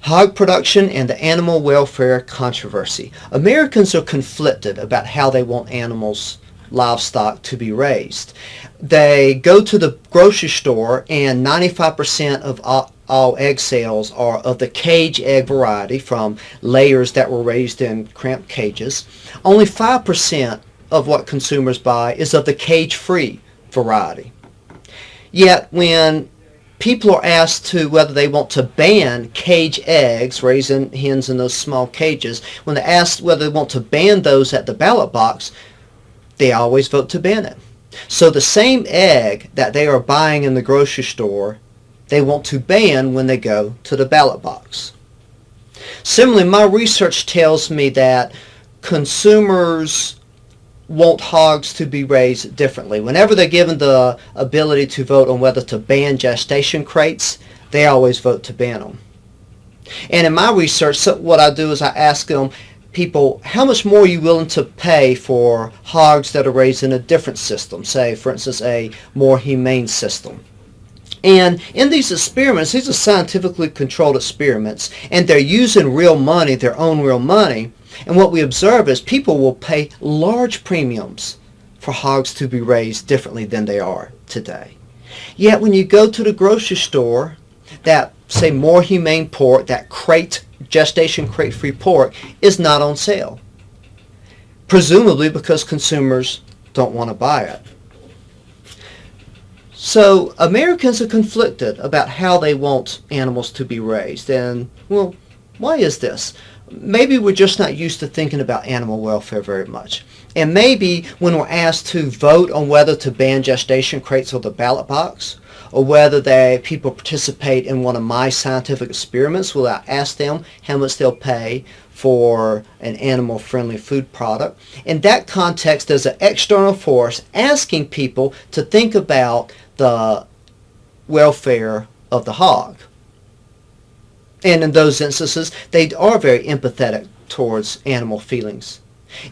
Hog production and the animal welfare controversy. Americans are conflicted about how they want livestock to be raised. They go to the grocery store and 95% of all egg sales are of the cage egg variety from layers that were raised in cramped cages. Only 5% of what consumers buy is of the cage-free variety. Yet when people are asked to whether they want to ban cage eggs, raising hens in those small cages, when they're asked whether they want to ban those at the ballot box, they always vote to ban it. So the same egg that they are buying in the grocery store, they want to ban when they go to the ballot box. Similarly, my research tells me that consumers want hogs to be raised differently. Whenever they're given the ability to vote on whether to ban gestation crates, they always vote to ban them. And in my research, what I do is I ask people, how much more are you willing to pay for hogs that are raised in a different system, say, for instance, a more humane system? And in these experiments, these are scientifically controlled experiments, and they're using real money, their own real money. And what we observe is people will pay large premiums for hogs to be raised differently than they are today. Yet when you go to the grocery store, that, say, more humane pork, that gestation crate-free pork, is not on sale. Presumably because consumers don't want to buy it. So Americans are conflicted about how they want animals to be raised. And, well, why is this? Maybe we're just not used to thinking about animal welfare very much. And maybe when we're asked to vote on whether to ban gestation crates on the ballot box, or whether people participate in one of my scientific experiments, will I ask them how much they'll pay for an animal-friendly food product. In that context, there's an external force asking people to think about the welfare of the hog. And in those instances, they are very empathetic towards animal feelings.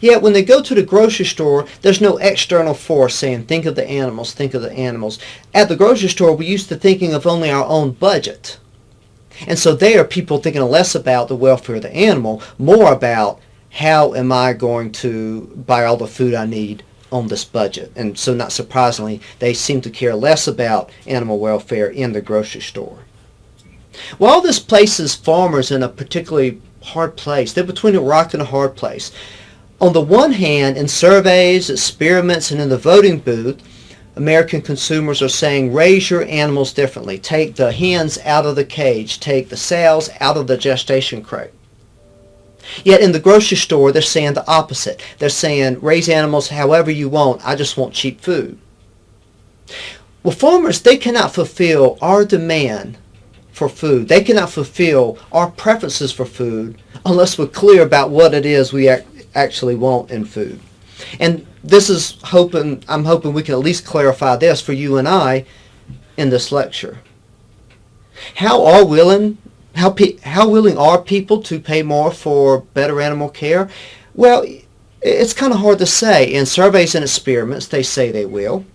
Yet when they go to the grocery store, there's no external force saying, think of the animals, think of the animals. At the grocery store, we're used to thinking of only our own budget. And so there, people thinking less about the welfare of the animal, more about how am I going to buy all the food I need on this budget. And so not surprisingly, they seem to care less about animal welfare in the grocery store. While this places farmers in a particularly hard place, they're between a rock and a hard place. On the one hand, in surveys, experiments, and in the voting booth, American consumers are saying, raise your animals differently. Take the hens out of the cage. Take the sows out of the gestation crate. Yet in the grocery store, they're saying the opposite. They're saying, raise animals however you want. I just want cheap food. Well, farmers, they cannot fulfill our demand for food. They cannot fulfill our preferences for food unless we're clear about what it is we actually want in food. And this is I'm hoping we can at least clarify this for you and I in this lecture. How willing are people to pay more for better animal care? Well, it's kind of hard to say. In surveys and experiments, they say they will.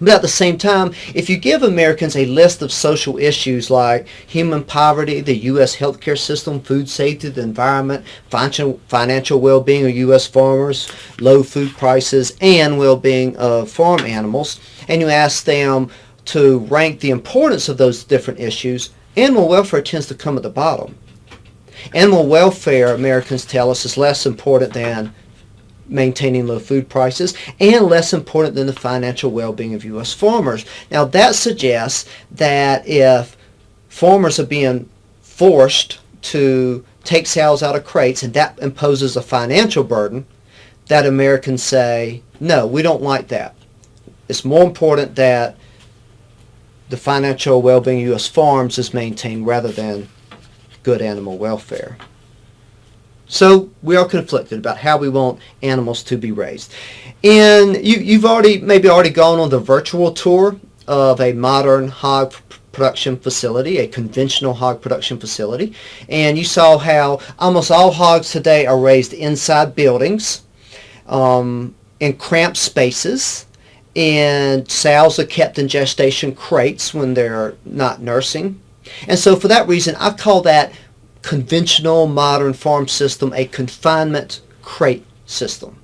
But at the same time, if you give Americans a list of social issues like human poverty, the U.S. healthcare system, food safety, the environment, financial well-being of U.S. farmers, low food prices, and well-being of farm animals, and you ask them to rank the importance of those different issues, animal welfare tends to come at the bottom. Animal welfare, Americans tell us, is less important than maintaining low food prices and less important than the financial well-being of U.S. farmers. Now that suggests that if farmers are being forced to take sows out of crates and that imposes a financial burden, that Americans say, no, we don't like that. It's more important that the financial well-being of U.S. farms is maintained rather than good animal welfare. So we are conflicted about how we want animals to be raised. And you've maybe already gone on the virtual tour of a modern hog production facility, a conventional hog production facility, and you saw how almost all hogs today are raised inside buildings, in cramped spaces, and sows are kept in gestation crates when they're not nursing. And so for that reason, I call that conventional modern farm system a confinement crate system.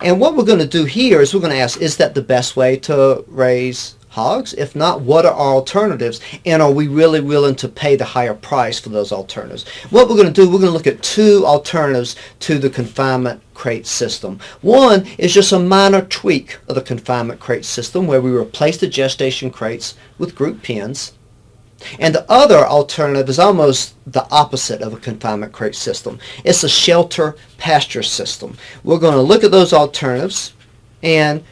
And what we're going to do here is we're going to ask, is that the best way to raise hogs? If not, what are our alternatives? And are we really willing to pay the higher price for those alternatives? What we're going to do, we're going to look at two alternatives to the confinement crate system. One is just a minor tweak of the confinement crate system where we replace the gestation crates with group pens. And the other alternative is almost the opposite of a confinement crate system. It's a shelter pasture system. We're going to look at those alternatives and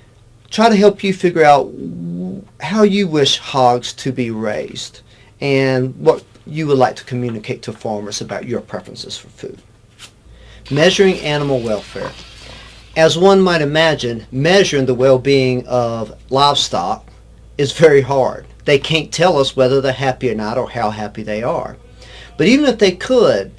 try to help you figure out how you wish hogs to be raised and what you would like to communicate to farmers about your preferences for food. Measuring animal welfare. As one might imagine, measuring the well-being of livestock is very hard. They can't tell us whether they're happy or not or how happy they are. But even if they could,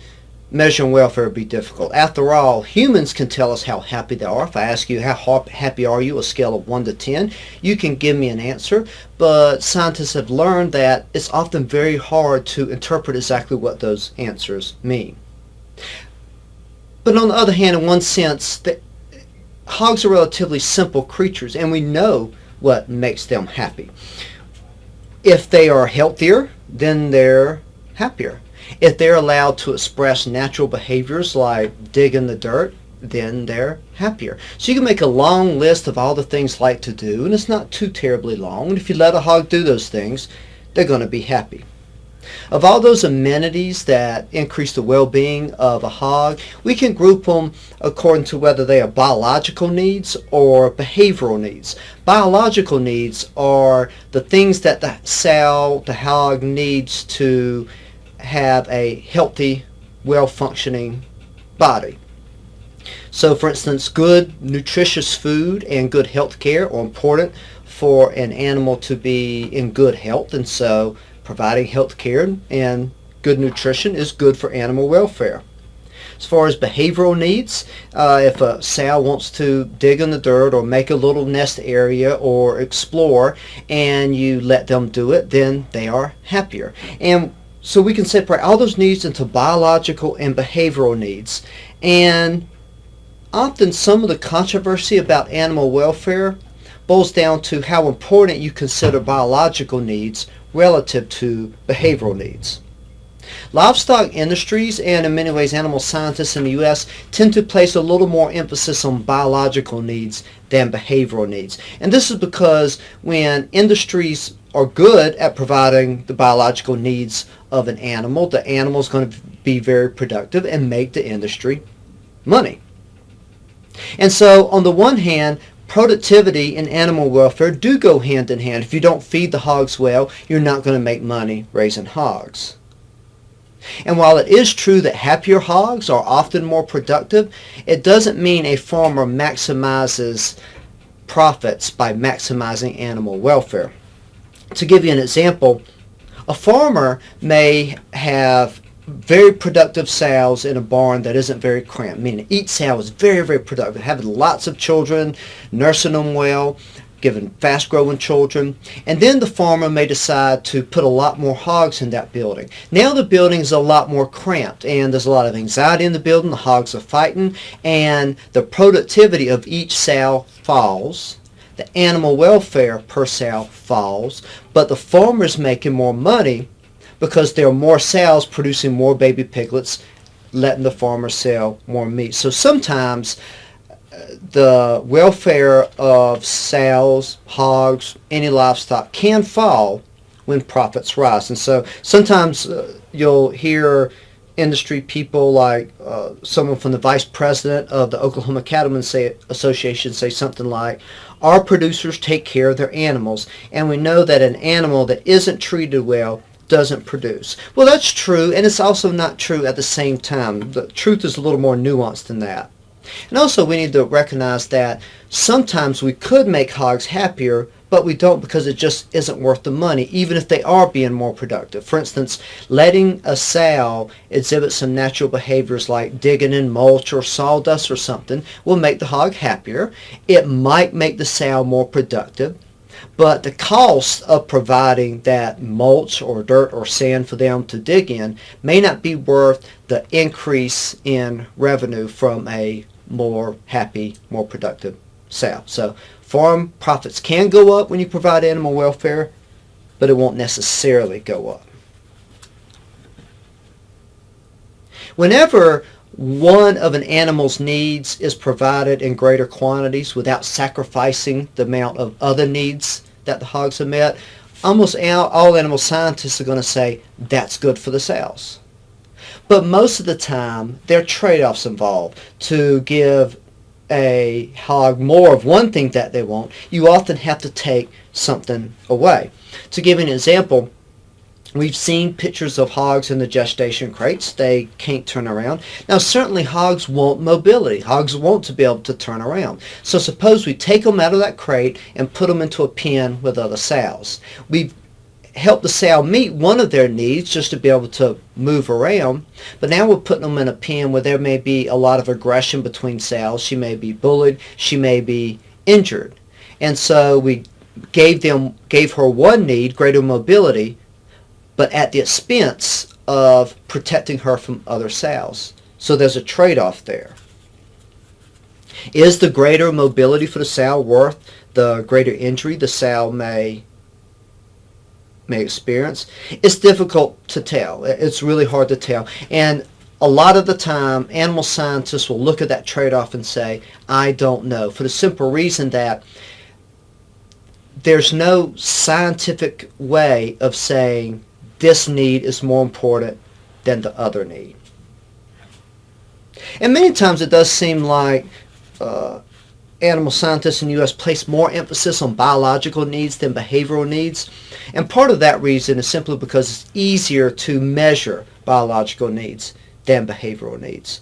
measuring welfare would be difficult. After all, humans can tell us how happy they are. If I ask you how happy are you, a scale of 1 to 10, you can give me an answer. But scientists have learned that it's often very hard to interpret exactly what those answers mean. But on the other hand, in one sense, hogs are relatively simple creatures, and we know what makes them happy. If they are healthier, then they're happier. If they're allowed to express natural behaviors like dig in the dirt, then they're happier. So you can make a long list of all the things like to do, and it's not too terribly long. And if you let a hog do those things, they're going to be happy. Of all those amenities that increase the well-being of a hog, we can group them according to whether they are biological needs or behavioral needs. Biological needs are the things that the hog needs to have a healthy, well-functioning body. So for instance, good nutritious food and good health care are important for an animal to be in good health, and so providing health care and good nutrition is good for animal welfare. As far as behavioral needs, if a sow wants to dig in the dirt or make a little nest area or explore and you let them do it, then they are happier. And so we can separate all those needs into biological and behavioral needs. And often some of the controversy about animal welfare boils down to how important you consider biological needs relative to behavioral needs. Livestock industries and in many ways animal scientists in the U.S. tend to place a little more emphasis on biological needs than behavioral needs. And this is because when industries are good at providing the biological needs of an animal, the animal is going to be very productive and make the industry money. And so on the one hand, productivity and animal welfare do go hand in hand. If you don't feed the hogs well, you're not going to make money raising hogs. And while it is true that happier hogs are often more productive, it doesn't mean a farmer maximizes profits by maximizing animal welfare. To give you an example, a farmer may have very productive sows in a barn that isn't very cramped, meaning each sow is very, very productive, having lots of children, nursing them well, giving fast-growing children. And then the farmer may decide to put a lot more hogs in that building. Now the building is a lot more cramped, and there's a lot of anxiety in the building. The hogs are fighting, and the productivity of each sow falls. The animal welfare per sow falls, but the farmer's making more money because there are more sows producing more baby piglets, letting the farmer sell more meat. So sometimes the welfare of sows, hogs, any livestock can fall when profits rise. And so sometimes you'll hear industry people like someone from the vice president of the Oklahoma Cattlemen's Association say something like, our producers take care of their animals, and we know that an animal that isn't treated well doesn't produce. Well, that's true, and it's also not true at the same time. The truth is a little more nuanced than that. And also we need to recognize that sometimes we could make hogs happier, but we don't because it just isn't worth the money, even if they are being more productive. For instance, letting a sow exhibit some natural behaviors like digging in mulch or sawdust or something will make the hog happier. It might make the sow more productive, but the cost of providing that mulch or dirt or sand for them to dig in may not be worth the increase in revenue from a more happy, more productive sow. So farm profits can go up when you provide animal welfare, but it won't necessarily go up. Whenever one of an animal's needs is provided in greater quantities without sacrificing the amount of other needs that the hogs have met, almost all animal scientists are going to say that's good for the sows. But most of the time, there are trade-offs involved. To give a hog more of one thing that they want, you often have to take something away. To give an example, we've seen pictures of hogs in the gestation crates. They can't turn around. Now, certainly hogs want mobility. Hogs want to be able to turn around. So suppose we take them out of that crate and put them into a pen with other sows. We've helped the sow meet one of their needs, just to be able to move around, but now we're putting them in a pen where there may be a lot of aggression between sows. She may be bullied. She may be injured. And so we gave her one need, greater mobility, but at the expense of protecting her from other sows. So there's a trade-off there. Is the greater mobility for the sow worth the greater injury the sow may experience? It's difficult to tell. It's really hard to tell. And a lot of the time, animal scientists will look at that trade-off and say, I don't know, for the simple reason that there's no scientific way of saying this need is more important than the other need. And many times it does seem like animal scientists in the U.S. place more emphasis on biological needs than behavioral needs. And part of that reason is simply because it's easier to measure biological needs than behavioral needs.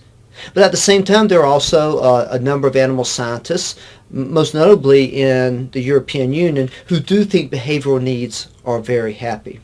But at the same time, there are also a number of animal scientists, most notably in the European Union, who do think behavioral needs are very happy.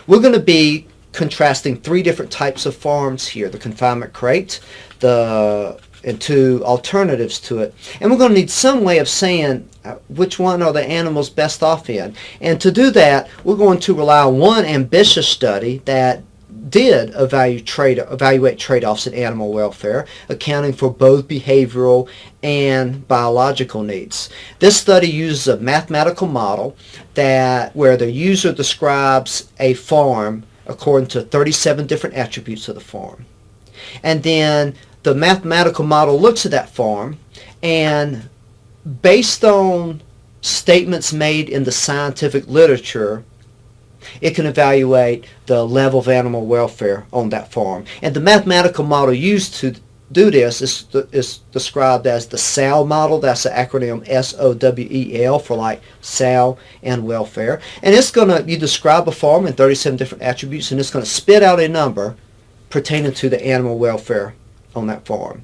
We're going to be contrasting three different types of farms here: the confinement crate, and two alternatives to it. And we're going to need some way of saying which one are the animals best off in. And to do that, we're going to rely on one ambitious study that did evaluate trade-offs in animal welfare, accounting for both behavioral and biological needs. This study uses a mathematical model where the user describes a farm according to 37 different attributes of the farm. And then the mathematical model looks at that farm, and based on statements made in the scientific literature, it can evaluate the level of animal welfare on that farm. And the mathematical model used to do this is described as the SOWEL model. That's the acronym SOWEL for like sow and welfare. And you describe a farm in 37 different attributes, and it's going to spit out a number pertaining to the animal welfare on that farm.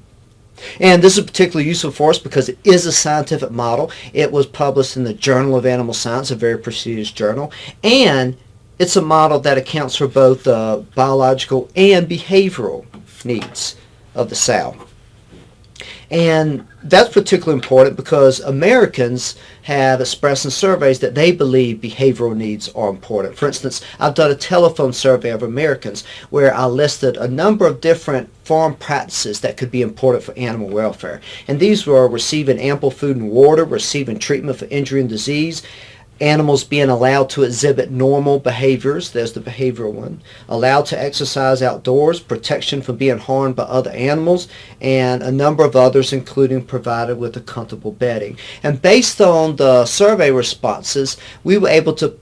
And this is particularly useful for us because it is a scientific model. It was published in the Journal of Animal Science, a very prestigious journal, and it's a model that accounts for both the biological and behavioral needs of the sow. And that's particularly important because Americans have expressed in surveys that they believe behavioral needs are important. For instance, I've done a telephone survey of Americans where I listed a number of different farm practices that could be important for animal welfare. And these were receiving ample food and water, receiving treatment for injury and disease, animals being allowed to exhibit normal behaviors, there's the behavioral one, allowed to exercise outdoors, protection from being harmed by other animals, and a number of others, including provided with a comfortable bedding. And based on the survey responses, we were able to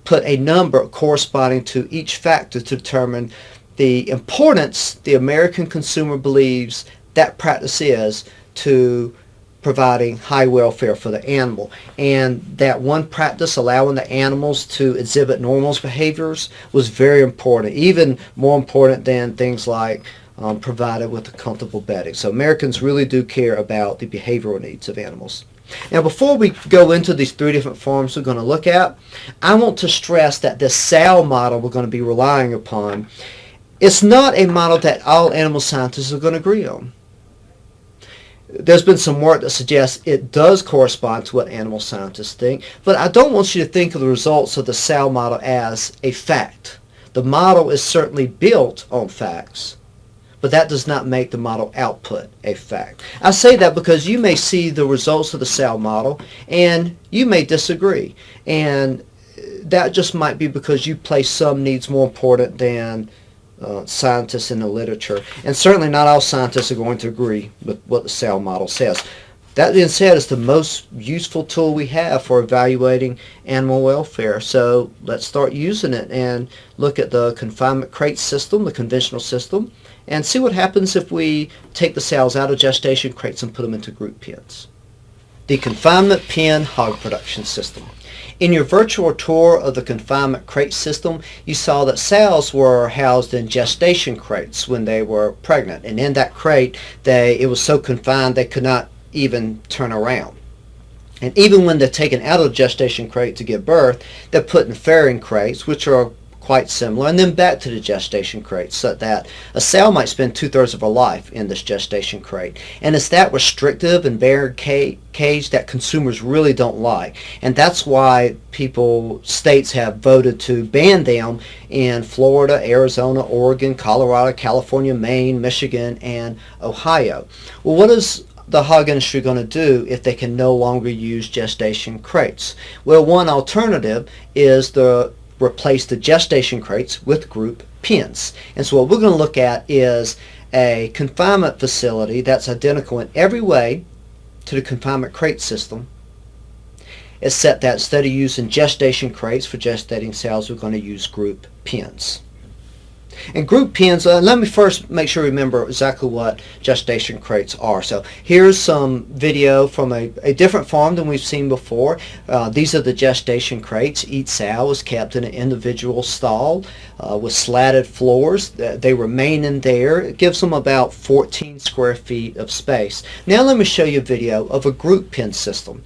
put a number corresponding to each factor to determine the importance the American consumer believes that practice is to providing high welfare for the animal. And that one practice, allowing the animals to exhibit normal behaviors, was very important, even more important than things like provided with a comfortable bedding. So Americans really do care about the behavioral needs of animals. Now, before we go into these three different farms we're going to look at, I want to stress that this SOW model we're going to be relying upon, it's not a model that all animal scientists are going to agree on. There's been some work that suggests it does correspond to what animal scientists think, but I don't want you to think of the results of the sow model as a fact. The model is certainly built on facts, but that does not make the model output a fact. I say that because you may see the results of the sow model and you may disagree, and that just might be because you place some needs more important than scientists in the literature, and certainly not all scientists are going to agree with what the sow model says. That being said, it's the most useful tool we have for evaluating animal welfare, so let's start using it and look at the confinement crate system, the conventional system, and see what happens if we take the sows out of gestation crates and put them into group pens. The confinement pen hog production system. In your virtual tour of the confinement crate system, you saw that sows were housed in gestation crates when they were pregnant, and in that crate it was so confined they could not even turn around. And even when they're taken out of the gestation crate to give birth, they're put in farrowing crates, which are quite similar, and then back to the gestation crate, so that a sow might spend 2/3 of her life in this gestation crate. And it's that restrictive and barren cage that consumers really don't like, and that's why states have voted to ban them in Florida, Arizona, Oregon, Colorado, California, Maine, Michigan, and Ohio. Well, what is the hog industry going to do if they can no longer use gestation crates? Well, one alternative is replace the gestation crates with group pens. And so what we're going to look at is a confinement facility that's identical in every way to the confinement crate system, except that instead of using gestation crates for gestating sows, we're going to use group pens. And group pens, let me first make sure you remember exactly what gestation crates are. So here's some video from a different farm than we've seen before. These are the gestation crates. Each sow is kept in an individual stall with slatted floors. They remain in there. It gives them about 14 square feet of space. Now let me show you a video of a group pen system.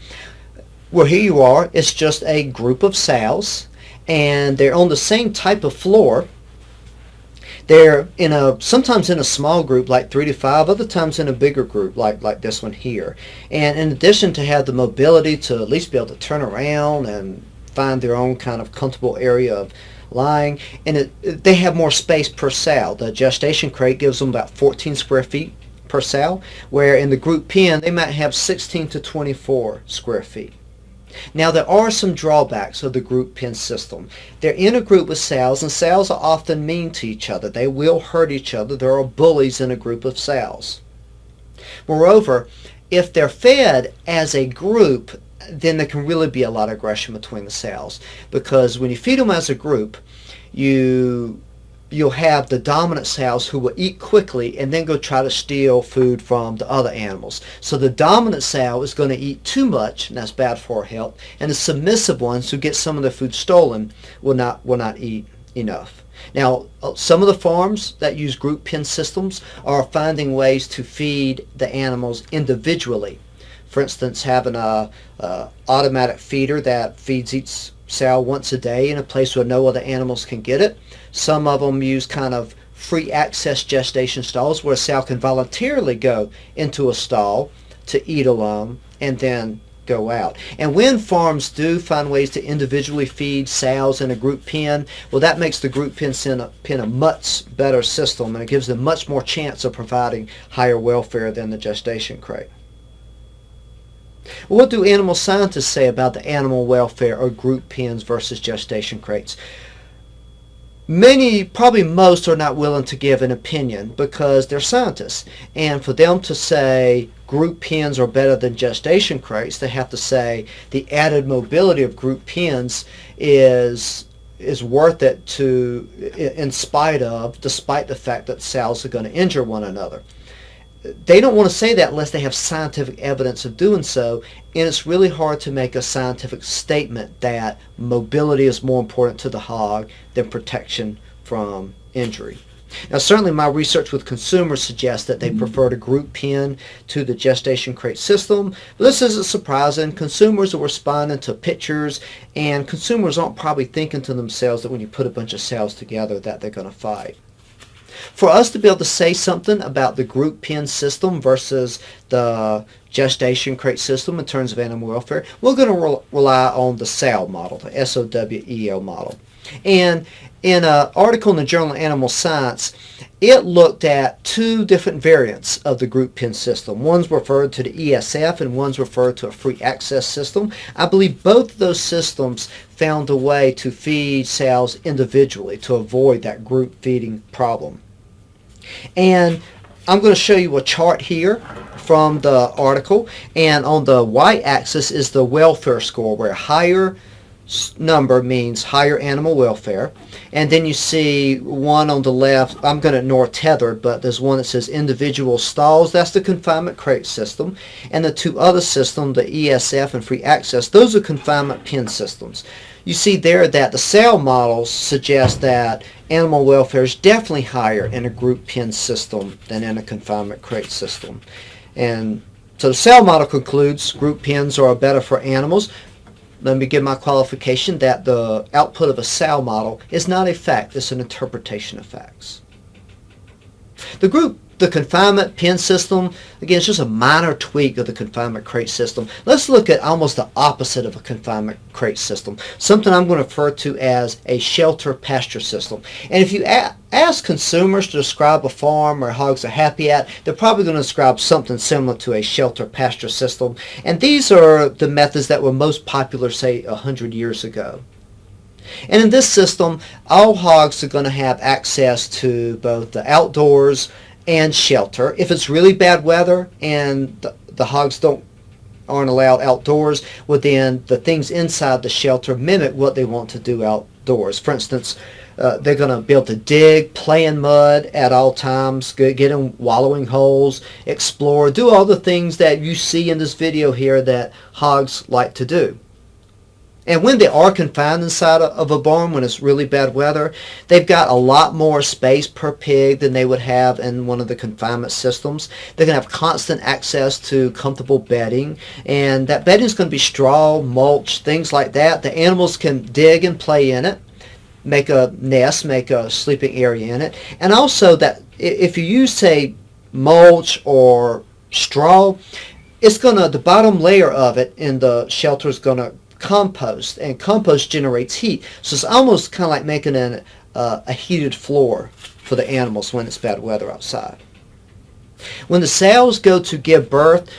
Well, here you are. It's just a group of sows, and they're on the same type of floor. They're sometimes in a small group like 3 to 5, other times in a bigger group like this one here. And in addition to have the mobility to at least be able to turn around and find their own kind of comfortable area of lying, and they have more space per sow. The gestation crate gives them about 14 square feet per sow, where in the group pen they might have 16 to 24 square feet. Now there are some drawbacks of the group pen system. They're in a group with sows, and sows are often mean to each other. They will hurt each other. There are bullies in a group of sows. Moreover, if they're fed as a group, then there can really be a lot of aggression between the sows, because when you feed them as a group, you'll have the dominant sows who will eat quickly and then go try to steal food from the other animals. So the dominant sow is going to eat too much, and that's bad for her health, and the submissive ones who get some of their food stolen will not eat enough. Now, some of the farms that use group pen systems are finding ways to feed the animals individually. For instance, having a automatic feeder that feeds each sow once a day in a place where no other animals can get it. Some of them use kind of free access gestation stalls where a sow can voluntarily go into a stall to eat alone and then go out. And when farms do find ways to individually feed sows in a group pen, well, that makes the group pen a much better system, and it gives them much more chance of providing higher welfare than the gestation crate. What do animal scientists say about the animal welfare of group pens versus gestation crates? Many, probably most, are not willing to give an opinion because they're scientists. And for them to say group pens are better than gestation crates, they have to say the added mobility of group pens is worth it despite the fact that sows are going to injure one another. They don't want to say that unless they have scientific evidence of doing so, and it's really hard to make a scientific statement that mobility is more important to the hog than protection from injury. Now, certainly my research with consumers suggests that they prefer the group pen to the gestation crate system, but this isn't surprising. Consumers are responding to pictures, and consumers aren't probably thinking to themselves that when you put a bunch of sows together that they're going to fight. For us to be able to say something about the group pen system versus the gestation crate system in terms of animal welfare, we're going to rely on the SOWEL model, the SOWEL model. And in an article in the Journal of Animal Science, it looked at two different variants of the group pen system. One's referred to the ESF and one's referred to a free access system. I believe both of those systems found a way to feed sows individually to avoid that group feeding problem. And I'm going to show you a chart here from the article, and on the y-axis is the welfare score, where higher number means higher animal welfare, and then you see one on the left. I'm going to ignore tethered, but there's one that says individual stalls. That's the confinement crate system, and the two other systems, the ESF and free access, those are confinement pen systems. You see there that the SOWEL models suggest that animal welfare is definitely higher in a group pen system than in a confinement crate system. And so the SOWEL model concludes group pens are better for animals. Let me give my qualification that the output of a SOWEL model is not a fact, it's an interpretation of facts. The confinement pen system, again, it's just a minor tweak of the confinement crate system. Let's look at almost the opposite of a confinement crate system, something I'm going to refer to as a shelter pasture system. And if you ask consumers to describe a farm where hogs are happy at, they're probably going to describe something similar to a shelter pasture system. And these are the methods that were most popular, say, 100 years ago. And in this system, all hogs are going to have access to both the outdoors and shelter. If it's really bad weather and the hogs aren't allowed outdoors, well then the things inside the shelter mimic what they want to do outdoors. For instance, they're going to be able to dig, play in mud at all times, get in wallowing holes, explore, do all the things that you see in this video here that hogs like to do. And when they are confined inside of a barn, when it's really bad weather, they've got a lot more space per pig than they would have in one of the confinement systems. They're going to have constant access to comfortable bedding, and that bedding is going to be straw, mulch, things like that. The animals can dig and play in it, make a nest, make a sleeping area in it. And also that if you use, say, mulch or straw, it's going to, the bottom layer of it in the shelter is going to compost, and compost generates heat, so it's almost kind of like making a heated floor for the animals when it's bad weather outside. When the sows go to give birth,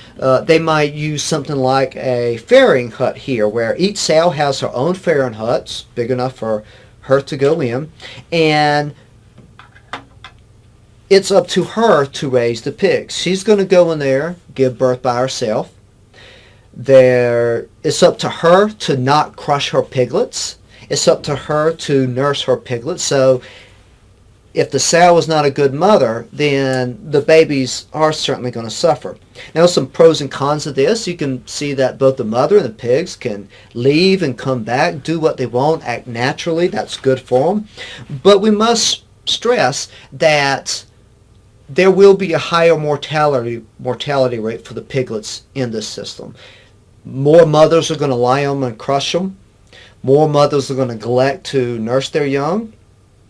they might use something like a farrowing hut here, where each sow has her own farrowing hut, big enough for her to go in, and it's up to her to raise the pigs. She's going to go in there, give birth by herself. It's up to her to not crush her piglets. It's up to her to nurse her piglets. So if the sow is not a good mother, then the babies are certainly going to suffer. Now, some pros and cons of this. You can see that both the mother and the pigs can leave and come back, do what they want, act naturally. That's good for them. But we must stress that there will be a higher mortality rate for the piglets in this system. More mothers are going to lie on them and crush them. More mothers are going to neglect to nurse their young.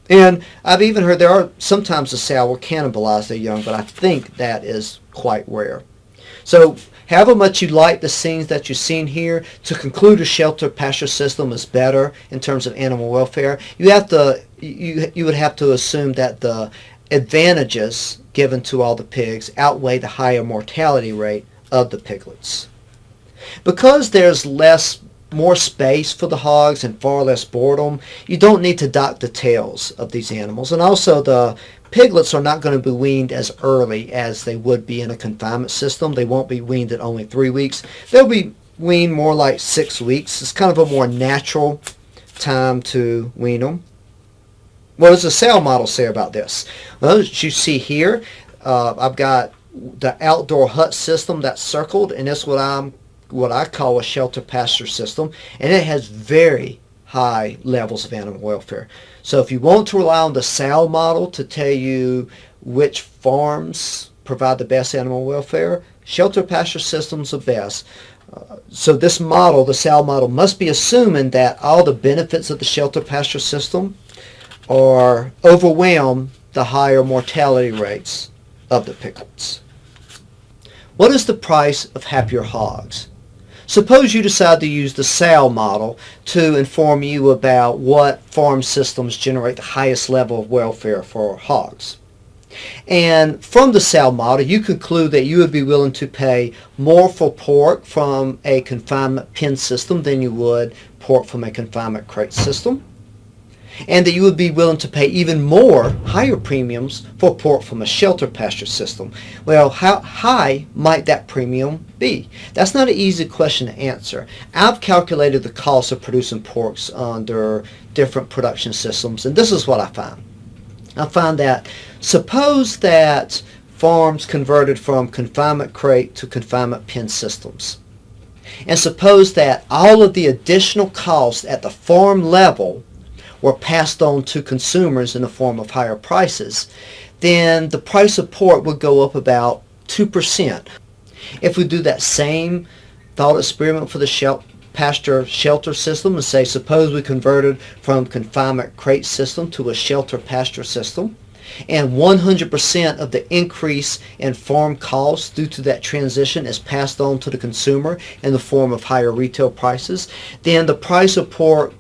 And I've even heard there are sometimes the sow will cannibalize their young, but I think that is quite rare. So however much you like the scenes that you've seen here, to conclude a shelter pasture system is better in terms of animal welfare, you would have to assume that the advantages given to all the pigs outweigh the higher mortality rate of the piglets. Because there's more space for the hogs and far less boredom, you don't need to dock the tails of these animals. And also the piglets are not going to be weaned as early as they would be in a confinement system. They won't be weaned at only 3 weeks. They'll be weaned more like 6 weeks. It's kind of a more natural time to wean them. What does the SOWEL model say about this? Well, as you see here, I've got the outdoor hut system that's circled, and that's what I call a shelter pasture system, and it has very high levels of animal welfare. So if you want to rely on the SOWEL model to tell you which farms provide the best animal welfare, shelter pasture systems are best. So this model, the SOWEL model, must be assuming that all the benefits of the shelter pasture system are overwhelmed the higher mortality rates of the piglets. What is the price of happier hogs? Suppose you decide to use the sow model to inform you about what farm systems generate the highest level of welfare for hogs. And from the sow model, you conclude that you would be willing to pay more for pork from a confinement pen system than you would pork from a confinement crate system, and that you would be willing to pay even more, higher premiums for pork from a shelter pasture system. Well, how high might that premium be? That's not an easy question to answer. I've calculated the cost of producing porks under different production systems, and this is what I find. I find that suppose that farms converted from confinement crate to confinement pen systems, and suppose that all of the additional costs at the farm level were passed on to consumers in the form of higher prices, then the price of pork would go up about 2%. If we do that same thought experiment for the pasture shelter system and say, suppose we converted from confinement crate system to a shelter pasture system, and 100% of the increase in farm costs due to that transition is passed on to the consumer in the form of higher retail prices, then the price of pork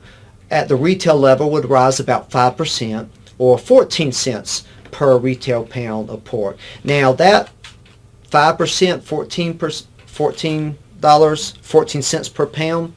at the retail level would rise about 5%, or 14 cents per retail pound of pork. Now that 5%, $14 per pound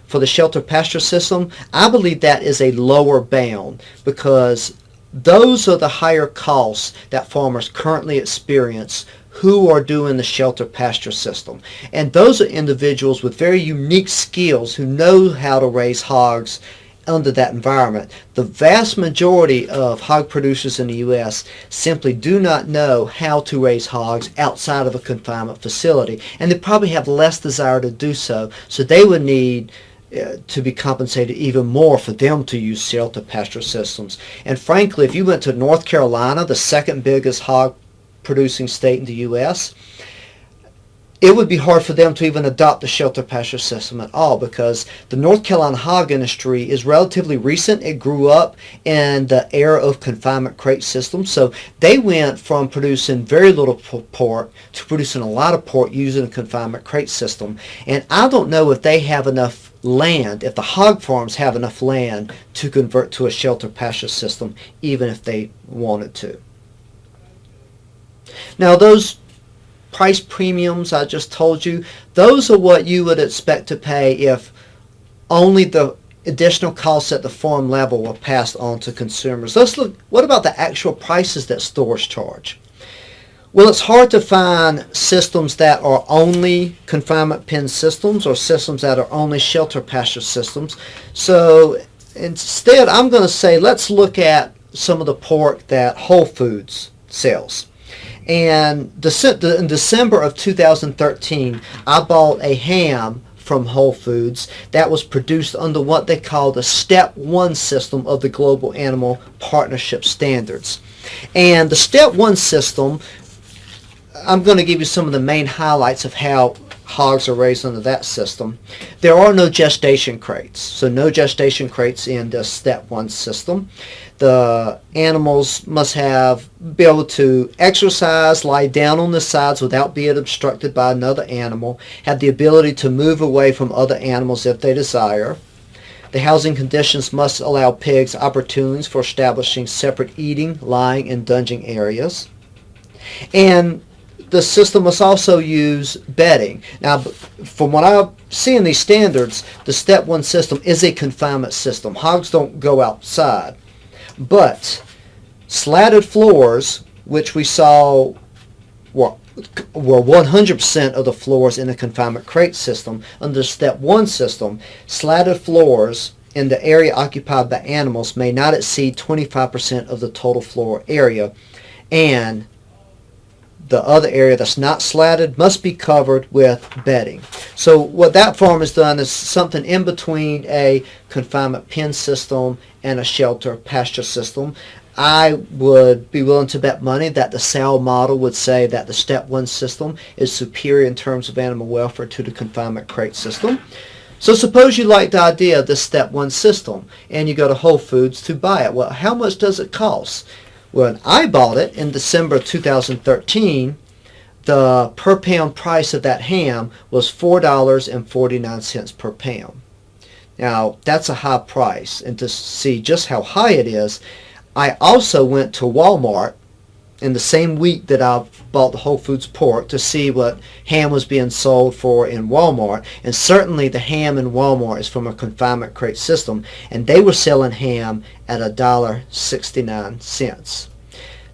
for the shelter pasture system, I believe that is a lower bound, because those are the higher costs that farmers currently experience who are doing the shelter pasture system. And those are individuals with very unique skills who know how to raise hogs under that environment. The vast majority of hog producers in the U.S. simply do not know how to raise hogs outside of a confinement facility, and they probably have less desire to do so, so they would need to be compensated even more for them to use shelter pasture systems. And frankly, if you went to North Carolina, the second biggest hog producing state in the U.S., it would be hard for them to even adopt the shelter pasture system at all, because the North Carolina hog industry is relatively recent. It grew up in the era of confinement crate systems, so they went from producing very little pork to producing a lot of pork using a confinement crate system. And I don't know if they have enough land, if the hog farms have enough land to convert to a shelter pasture system, even if they wanted to. Now, those price premiums I just told you, those are what you would expect to pay if only the additional costs at the farm level were passed on to consumers. Let's look, what about the actual prices that stores charge? Well, it's hard to find systems that are only confinement pen systems or systems that are only shelter pasture systems. So instead, I'm going to say let's look at some of the pork that Whole Foods sells. And in December of 2013, I bought a ham from Whole Foods that was produced under what they call the Step 1 system of the Global Animal Partnership Standards. And the Step 1 system, I'm going to give you some of the main highlights of how hogs are raised under that system. There are no gestation crates, so no gestation crates in the Step 1 system. The animals must be able to exercise, lie down on the sides without being obstructed by another animal, have the ability to move away from other animals if they desire. The housing conditions must allow pigs opportunities for establishing separate eating, lying, and dunging areas. And the system must also use bedding. Now, from what I see in these standards, the Step 1 system is a confinement system. Hogs don't go outside. But slatted floors, which we saw were 100% of the floors in the confinement crate system, under the Step 1 system, slatted floors in the area occupied by animals may not exceed 25% of the total floor area, and the other area that's not slatted must be covered with bedding. So what that farm has done is something in between a confinement pen system and a shelter pasture system. I would be willing to bet money that the sow model would say that the Step 1 system is superior in terms of animal welfare to the confinement crate system. So suppose you like the idea of this Step 1 system and you go to Whole Foods to buy it. Well, how much does it cost? When I bought it in December 2013, the per pound price of that ham was $4.49 per pound. Now, that's a high price, and to see just how high it is, I also went to Walmart in the same week that I bought the Whole Foods pork to see what ham was being sold for in Walmart. And certainly the ham in Walmart is from a confinement crate system, and they were selling ham at $1.69.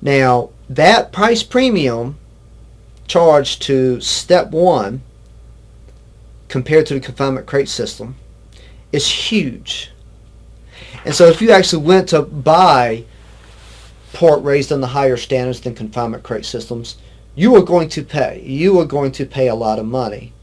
Now, that price premium charged to step one compared to the confinement crate system is huge. And so if you actually went to buy pork raised on the higher standards than confinement crate systems, you are going to pay a lot of money.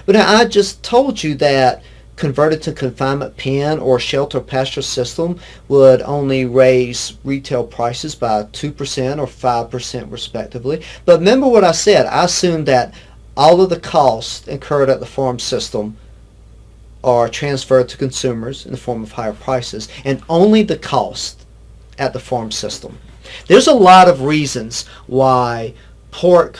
But now, I just told you that converted to confinement pen or shelter pasture system would only raise retail prices by 2% or 5% respectively. But remember what I said. I assumed that all of the costs incurred at the farm system are transferred to consumers in the form of higher prices, and only the cost at the farm system. There's a lot of reasons why pork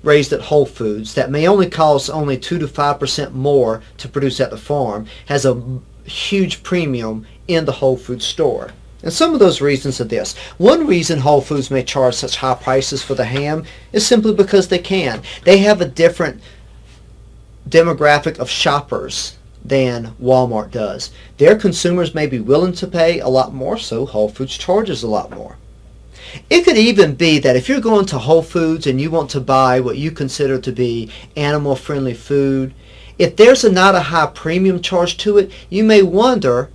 raised at Whole Foods that may only cost only 2 to 5% more to produce at the farm has a huge premium in the Whole Foods store. And some of those reasons are this. One reason Whole Foods may charge such high prices for the ham is simply because they can. They have a different demographic of shoppers than Walmart does. Their consumers may be willing to pay a lot more, so Whole Foods charges a lot more. It could even be that if you're going to Whole Foods and you want to buy what you consider to be animal-friendly food, if there's not a high premium charge to it, you may wonder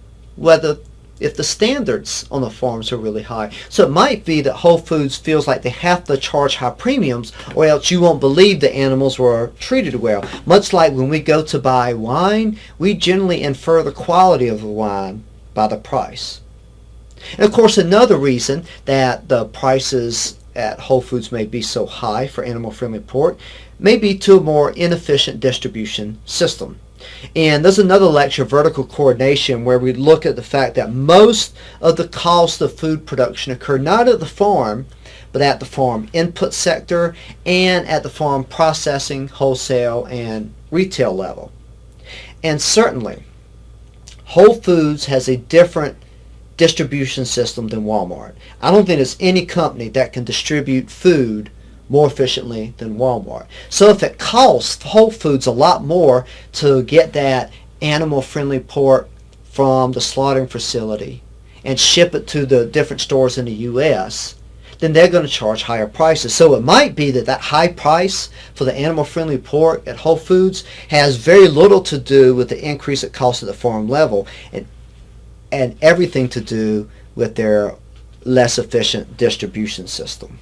if the standards on the farms are really high. So it might be that Whole Foods feels like they have to charge high premiums, or else you won't believe the animals were treated well. Much like when we go to buy wine, we generally infer the quality of the wine by the price. And of course, another reason that the prices at Whole Foods may be so high for animal-friendly pork may be to a more inefficient distribution system. And there's another lecture, Vertical Coordination, where we look at the fact that most of the cost of food production occur not at the farm, but at the farm input sector and at the farm processing, wholesale, and retail level. And certainly, Whole Foods has a different distribution system than Walmart. I don't think there's any company that can distribute food more efficiently than Walmart. So if it costs Whole Foods a lot more to get that animal-friendly pork from the slaughtering facility and ship it to the different stores in the U.S., then they're going to charge higher prices. So it might be that that high price for the animal-friendly pork at Whole Foods has very little to do with the increase at cost at the farm level, and everything to do with their less efficient distribution system.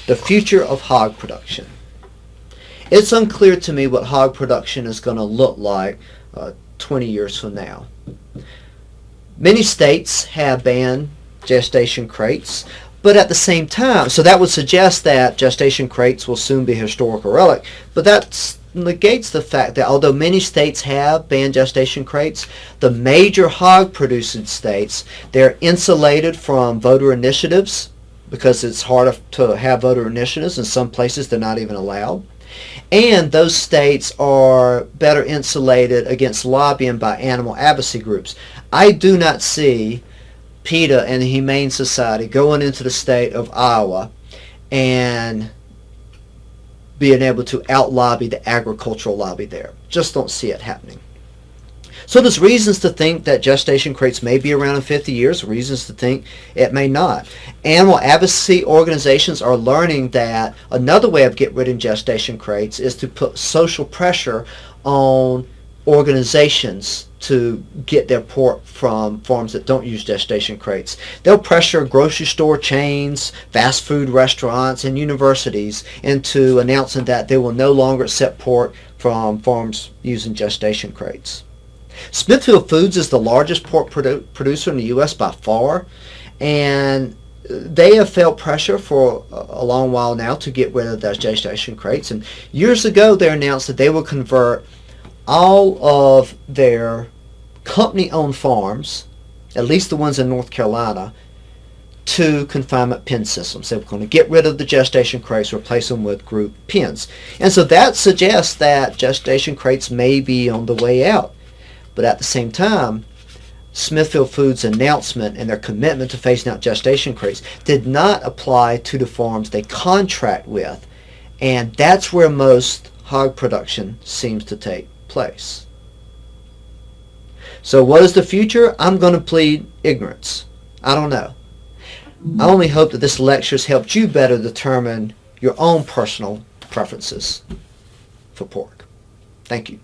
The future of hog production. It's unclear to me what hog production is going to look like 20 years from now. Many states have banned gestation crates, but at the same time, so that would suggest that gestation crates will soon be a historical relic, but that negates the fact that although many states have banned gestation crates, the major hog producing states, they're insulated from voter initiatives because it's harder to have voter initiatives. In some places they're not even allowed. And those states are better insulated against lobbying by animal advocacy groups. I do not see PETA and the Humane Society going into the state of Iowa and being able to out-lobby the agricultural lobby there. Just don't see it happening. So there's reasons to think that gestation crates may be around in 50 years, reasons to think it may not. Animal advocacy organizations are learning that another way of getting rid of gestation crates is to put social pressure on organizations to get their pork from farms that don't use gestation crates. They'll pressure grocery store chains, fast food restaurants, and universities into announcing that they will no longer accept pork from farms using gestation crates. Smithfield Foods is the largest pork producer in the U.S. by far, and they have felt pressure for a long while now to get rid of those gestation crates. And years ago, they announced that they will convert all of their company-owned farms, at least the ones in North Carolina, to confinement pen systems. They were going to get rid of the gestation crates, replace them with group pens. And so that suggests that gestation crates may be on the way out. But at the same time, Smithfield Foods' announcement and their commitment to phasing out gestation crates did not apply to the farms they contract with. And that's where most hog production seems to take place. So what is the future? I'm going to plead ignorance. I don't know. I only hope that this lecture has helped you better determine your own personal preferences for pork. Thank you.